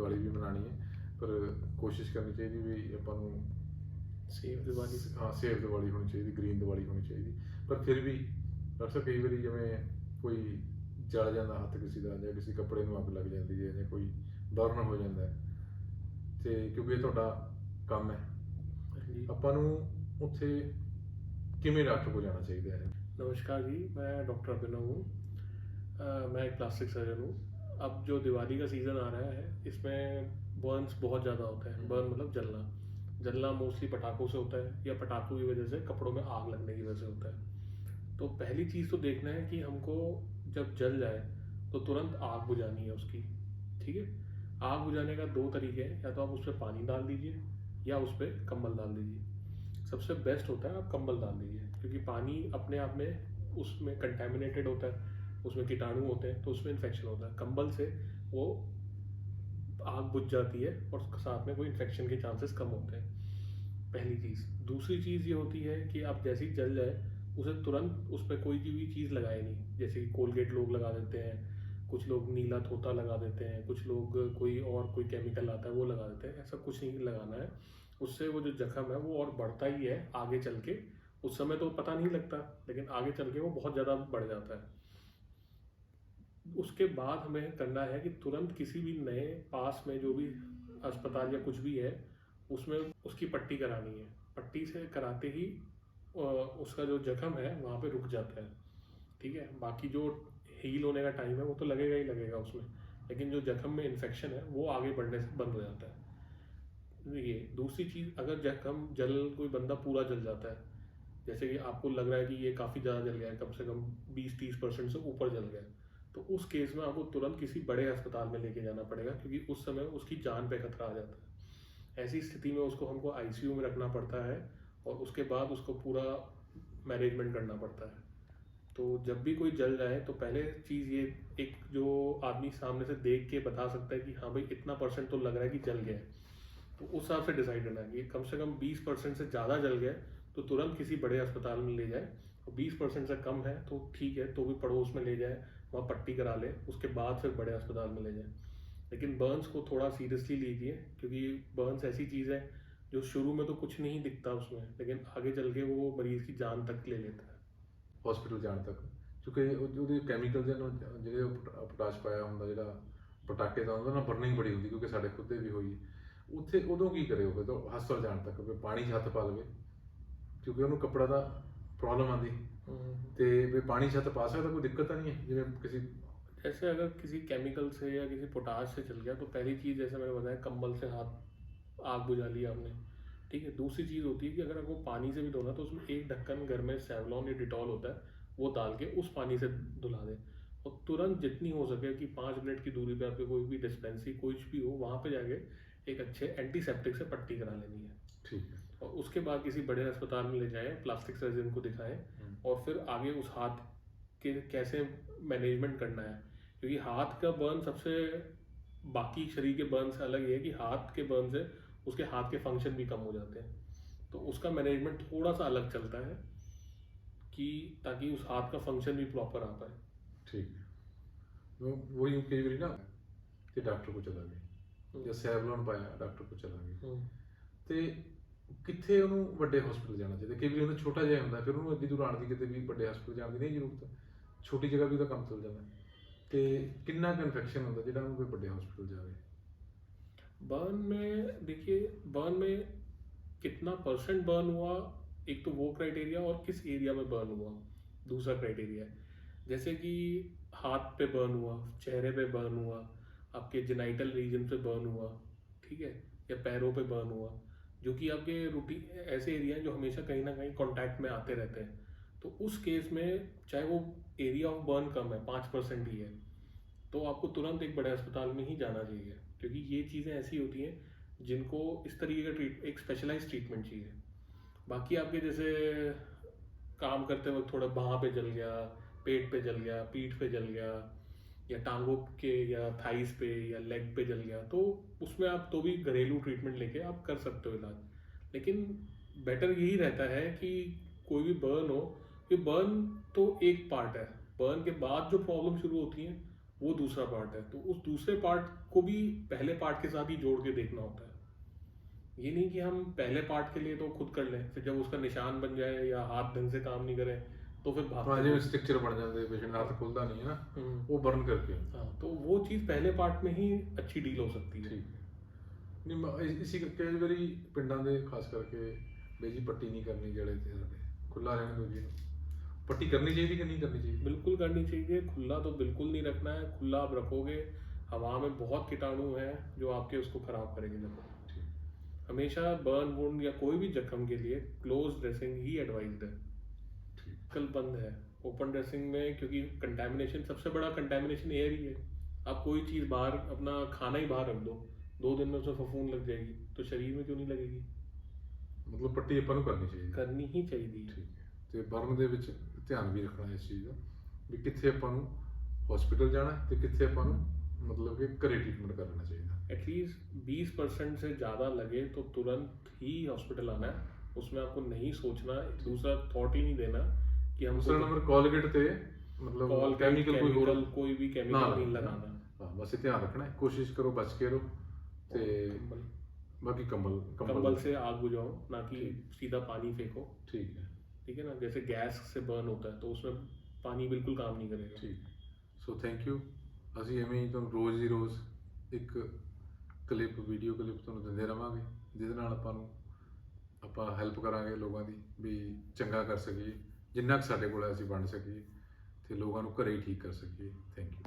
दिवाली भी मनानी है, पर कोशिश करनी चाहिए भी ਆਪਾਂ ਨੂੰ सेफ दिवाली। हाँ सेफ दिवाली होनी चाहिए, ग्रीन दिवाली होनी चाहिए। पर फिर भी अक्सर कई बार जिमें कोई जल जाता हत्थ किसी का, ਜਾਂ किसी कपड़े में अग लग जाती है, ਜਾਂ कोई बर्न हो जाता है, तो क्योंकि ये ਤੁਹਾਡਾ ਕੰਮ है, जी ਆਪਾਂ ਨੂੰ ਉੱਥੇ किमें डॉक्टर को जाना चाहिए है? नमस्कार जी, मैं डॉक्टर अभिनव हूँ। मैं एक प्लास्टिक सर्जन हूँ। अब जो दिवाली का सीज़न आ रहा है, इसमें बर्न्स बहुत ज़्यादा होता है। बर्न मतलब जलना। जलना मोस्टली पटाखों से होता है, या पटाखों की वजह से कपड़ों में आग लगने की वजह से होता है। तो पहली चीज़ तो देखना है कि हमको जब जल जाए तो तुरंत आग बुझानी है उसकी। ठीक है, आग बुझाने का 2 तरीके हैं, या तो आप उस पर पानी डाल दीजिए या उस पर कंबल डाल दीजिए। सबसे बेस्ट होता है आप कंबल डाल दीजिए, क्योंकि पानी अपने आप में उसमें कंटेमिनेटेड होता है, उसमें कीटाणु होते हैं, तो उसमें इन्फेक्शन होता है। कंबल से वो आग बुझ जाती है और साथ में कोई इन्फेक्शन के चांसेस कम होते हैं। पहली चीज़। दूसरी चीज़ ये होती है कि आप जैसे ही जल जाए उसे तुरंत उस पर कोई भी चीज़ लगाए नहीं। जैसे कि कोलगेट लोग लगा देते हैं, कुछ लोग नीला थोता लगा देते हैं, कुछ लोग कोई केमिकल आता है वो लगा देते हैं। ऐसा कुछ नहीं लगाना है, उससे वो जो जख्म है वो और बढ़ता ही है आगे चल के। उस समय तो पता नहीं लगता, लेकिन आगे चल के वो बहुत ज़्यादा बढ़ जाता है। उसके बाद हमें करना है कि तुरंत किसी भी नए पास में जो भी अस्पताल या कुछ भी है उसमें उसकी पट्टी करानी है। पट्टी से कराते ही उसका जो जख्म है वहाँ पे रुक जाता है। ठीक है, बाकी जो हील होने का टाइम है वो तो लगेगा ही लगेगा उसमें, लेकिन जो जख्म में इन्फेक्शन है वो आगे बढ़ने से बंद हो जाता है। ये दूसरी चीज़, अगर जख्म कोई बंदा पूरा जल जाता है, जैसे कि आपको लग रहा है कि ये काफ़ी ज़्यादा जल गया है, कम से कम 20-30% से ऊपर जल गया है, तो उस केस में आपको तुरंत किसी बड़े अस्पताल में लेके जाना पड़ेगा, क्योंकि उस समय उसकी जान पे खतरा आ जाता है। ऐसी स्थिति में उसको हमको आईसीयू में रखना पड़ता है, और उसके बाद उसको पूरा मैनेजमेंट करना पड़ता है। तो जब भी कोई जल जाए तो पहले चीज़ ये, एक जो आदमी सामने से देख के बता सकता है कि हाँ भाई इतना % तो लग रहा है कि जल गया है, तो उस हिसाब से डिसाइड करना है कि कम से कम 20% से ज़्यादा जल गया तो तुरंत किसी बड़े अस्पताल में ले जाए, और 20% से कम है तो ठीक है, तो भी पड़ोस में ले जाए, वहाँ पट्टी करा ले, उसके बाद फिर बड़े अस्पताल में ले जाए। लेकिन बर्न्स को थोड़ा सीरियसली लीजिए, क्योंकि बर्न्स ऐसी चीज़ है जो शुरू में तो कुछ नहीं दिखता उसमें, लेकिन आगे चल के वो मरीज़ की जान तक ले लेता है। हॉस्पिटल जाने तक, क्योंकि ਉਹਦੇ ਕੈਮੀਕਲਸ ਜਿਹੜੇ ਪੋਟਾਸ਼ ਪਾਇਆ ਹੁੰਦਾ, ਜਿਹੜਾ ਪਟਾਕੇ ਦਾ ਹੁੰਦਾ ਨਾ, ਬਰਨਿੰਗ ਬੜੀ ਹੁੰਦੀ, ਕਿਉਂਕਿ ਸਾਡੇ ਖੁਦ ਦੇ ਵੀ ਹੋਈ ਉੱਥੇ। ਉਦੋਂ ਕੀ ਕਰੇ ਉਹ ਤਾਂ ਹਸਪਤਾਲ ਜਾਣ ਤੱਕ ਵੀ ਪਾਣੀ 'ਚ ਹੱਥ ਪਾ ਲਵੇ, ਕਿਉਂਕਿ ਉਹਨੂੰ ਕੱਪੜਾ ਦਾ प्रॉब्लम आती, तो वे पानी छत पा सकता, कोई दिक्कत तो नहीं है जिवें किसी। जैसे अगर किसी केमिकल से या किसी पोटाश से चल गया तो पहली चीज़, जैसे मैंने बताया, कंबल से हाथ आग बुझा लिया आपने। ठीक है, दूसरी चीज़ होती है कि अगर आपको पानी से भी धोना तो उसमें एक ढक्कन घर में सेवलॉन या डिटॉल होता है, वो डाल के उस पानी से धुला दें, और तुरंत जितनी हो सके कि 5 मिनट की दूरी पर आपके कोई भी डिस्पेंसरी कुछ भी हो, वहाँ पे जाके एक अच्छे एंटीसेप्टिक से पट्टी करा लेनी है। ठीक है, और उसके बाद किसी बड़े अस्पताल में ले जाएं, प्लास्टिक सर्जन को दिखाएं, और फिर आगे उस हाथ के कैसे मैनेजमेंट करना है, क्योंकि हाथ का बर्न सबसे बाकी शरीर के बर्न से अलग है कि हाथ के बर्न से उसके हाथ के फंक्शन भी कम हो जाते हैं, तो उसका मैनेजमेंट थोड़ा सा अलग चलता है, कि ताकि उस हाथ का फंक्शन भी प्रॉपर आ पाए। ठीक है, तो वही कई बार ना तो डॉक्टर को चला गए, या सैवलॉन पाया डॉक्टर को चला गए, तो कित्थे ਉਹਨੂੰ ਵੱਡੇ ਹਸਪਤਾਲ ਜਾਣਾ ਚਾਹੀਦਾ। ਕਈ ਵਾਰੀ ਉਹਦਾ ਛੋਟਾ ਜਿਹਾ ਹੁੰਦਾ, ਫਿਰ ਉਹਨੂੰ ਅੱਡੀ ਦੂਰ ਆਉਣ ਦੀ ਕਿਤੇ ਵੀ ਵੱਡੇ ਹਸਪਤਾਲ ਜਾਣ ਦੀ ਨਹੀਂ ਜ਼ਰੂਰਤ, ਛੋਟੀ ਜਗ੍ਹਾ ਵੀ ਉਹਦਾ ਕੰਮ ਚੱਲ ਜਾਂਦਾ। ਤੇ ਕਿੰਨਾ ਕੁ ਇਨਫੈਕਸ਼ਨ ਹੁੰਦਾ ਜਿਹੜਾ ਉਹਨੂੰ ਕੋਈ ਵੱਡੇ हॉस्पिटल जावे? बर्न में देखिए, बर्न में कितना % बर्न हुआ, एक तो वो क्राइटेरिया, और किस एरिया में बर्न हुआ दूसरा क्राइटेरिया है। जैसे कि हाथ पे बर्न हुआ, चेहरे पे बर्न हुआ, आपके जेनाइटल रीजन पे बर्न हुआ, ठीक है, या पैरों पे बर्न हुआ, जो कि आपके रूटीन ऐसे एरिया हैं जो हमेशा कहीं ना कहीं कांटेक्ट में आते रहते हैं, तो उस केस में चाहे वो एरिया ऑफ बर्न कम है, 5% ही है, तो आपको तुरंत एक बड़े अस्पताल में ही जाना चाहिए, क्योंकि ये चीज़ें ऐसी होती हैं जिनको इस तरीके का एक स्पेशलाइज ट्रीटमेंट चाहिए। बाकी आपके जैसे काम करते वक्त थोड़ा बाहाँ पे जल गया, पेट पे जल गया, पीठ पे जल गया, या टांगों के या थाइस पे या लेग पे जल गया, तो उसमें आप तो भी घरेलू ट्रीटमेंट लेके आप कर सकते हो इलाज। लेकिन बेटर यही रहता है कि कोई भी बर्न हो, कि बर्न तो एक पार्ट है, बर्न के बाद जो प्रॉब्लम शुरू होती है वो दूसरा पार्ट है, तो उस दूसरे पार्ट को भी पहले पार्ट के साथ ही जोड़ के देखना होता है। ये नहीं कि हम पहले पार्ट के लिए तो खुद कर लें, फिर जब उसका निशान बन जाए या हाथ ढंग से काम नहीं करे तो फिर हाँ जिवें स्ट्रक्चर बन जाते हैं, पेशेंट हाथ खुलता नहीं है ना, वो बर्न करके। हाँ, तो वो चीज़ पहले पार्ट में ही अच्छी डील हो सकती है। ठीक है। नहीं इसी कई बारी पिंडां दे खास करके बे जी पट्टी नहीं करनी जड़े ते साडे खुला रहने दो जी, पट्टी करनी चाहिए कि नहीं करनी चाहिए? बिल्कुल करनी चाहिए। खुला तो बिल्कुल नहीं रखना है। खुला आप रखोगे, हवा में बहुत कीटाणु हैं जो आपके उसको खराब करेंगे जख्म। हमेशा बर्न वुंड या कोई भी जख्म के लिए क्लोज ड्रेसिंग ही एडवाइज्ड है। कल बंद है ओपन ड्रेसिंग में, क्योंकि कंटेमिनेशन, सबसे बड़ा कंटेमिनेशन एयर ही है। आप कोई चीज़ बाहर, अपना खाना ही बाहर रख दो, 2 दिन में उसमें फफूंद लग जाएगी, तो शरीर में क्यों नहीं लगेगी? मतलब पट्टी ਆਪਾਂ ਨੂੰ ਕਰਨੀ ਚਾਹੀਦੀ, करनी ही चाहिए। ਠੀਕ ਹੈ। ਤੇ ਬਰਨ ਦੇ ਵਿੱਚ ਧਿਆਨ ਵੀ ਰੱਖਣਾ ਇਸ ਚੀਜ਼ ਦਾ ਵੀ ਕਿੱਥੇ ਆਪਾਂ ਨੂੰ ਹਸਪੀਟਲ ਜਾਣਾ ਤੇ ਕਿੱਥੇ ਆਪਾਂ ਨੂੰ मतलब कि घरे ट्रीटमेंट कर लेना चाहिए। एटलीस्ट 20% से ज़्यादा लगे तो तुरंत ही हॉस्पिटल आना है। उसमें आपको नहीं सोचना, दूसरा थॉट ही नहीं देना कि हम दूसरा नंबर कोलगेट ते मतलब केमिकल कोई भी केमिकल नहीं लगाना। हाँ बस ध्यान रखना है, कोशिश करो बच के रहो ते बाकी कंबल से आग बुझाओ, ना कि सीधा पानी फेंको। ठीक है, ठीक है ना, जैसे गैस से बर्न होता है तो उसमें पानी बिल्कुल काम नहीं करेगा। ठीक। So thank you. ਅਸੀਂ ਐਵੇਂ ਹੀ ਤੁਹਾਨੂੰ ਰੋਜ਼ ਦੀ ਰੋਜ਼ ਇੱਕ ਕਲਿੱਪ, ਵੀਡੀਓ ਕਲਿੱਪ ਤੁਹਾਨੂੰ ਦਿੰਦੇ ਰਵਾਂਗੇ, ਜਿਹਦੇ ਨਾਲ ਆਪਾਂ ਹੈਲਪ ਕਰਾਂਗੇ ਲੋਕਾਂ ਦੀ ਵੀ ਚੰਗਾ ਕਰ ਸਕੀਏ, ਜਿੰਨਾ ਕੁ ਸਾਡੇ ਕੋਲ ਅਸੀਂ ਵੰਡ ਸਕੀਏ ਤੇ ਲੋਕਾਂ ਨੂੰ ਘਰੇ ਹੀ ਠੀਕ ਕਰ ਸਕੀਏ। Thank you.